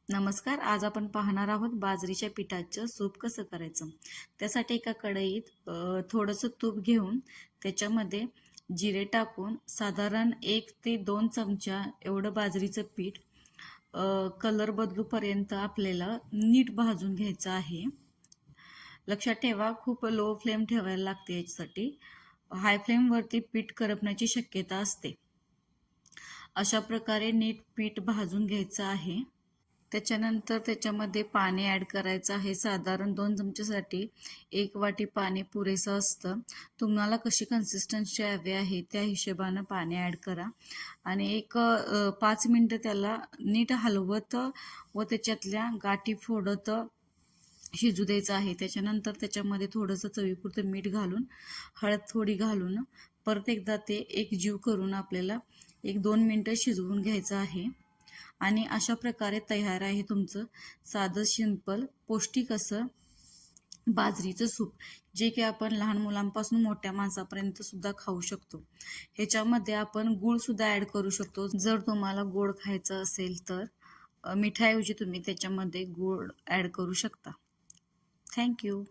नमस्कार. आज आपण पाहणार आहोत बाजरीच्या पिठाचं सूप कसं करायचं. त्यासाठी एका कढईत थोडंसं तूप घेऊन त्याच्यामध्ये जिरे टाकून साधारण 1 ते 2 चमचा एवढं बाजरीचं पीठ कलर बदलूपर्यंत आपल्याला नीट भाजून घ्यायचं आहे. लक्षात ठेवा, खूप लो फ्लेम ठेवायला लागते याच्यासाठी. हाय फ्लेमवरती पीठ करपण्याची शक्यता असते. अशा प्रकारे नीट पीठ भाजून घ्यायचं आहे. त्याच्यानंतर त्याच्यामध्ये पाणी ॲड करायचं आहे. साधारण 2 चमच्यासाठी 1 वाटी पाणी पुरेसं असतं. तुम्हाला कशी कन्सिस्टन्सी हवी आहे त्या हिशोबानं पाणी ॲड करा आणि 5 मिनिटं त्याला नीट हलवत व त्याच्यातल्या गाठी फोडत शिजू द्यायचं आहे. त्याच्यानंतर त्याच्यामध्ये थोडंसं चवीपुरतं मीठ घालून, हळद थोडी घालून परत एकदा ते एकजीव करून आपल्याला 1-2 मिनिटं शिजवून घ्यायचं आहे. आणि अशा प्रकारे तयार आहे तुमचं साधं सिंपल पौष्टिक असं बाजरीचं सूप, जे की आपण लहान मुलांपासून मोठ्या माणसापर्यंत सुद्धा खाऊ शकतो. ह्याच्यामध्ये आपण गूळ सुद्धा ॲड करू शकतो. जर तुम्हाला गोड खायचं असेल तर मिठाऐवजी तुम्ही त्याच्यामध्ये गूळ ॲड करू शकता. थँक्यू.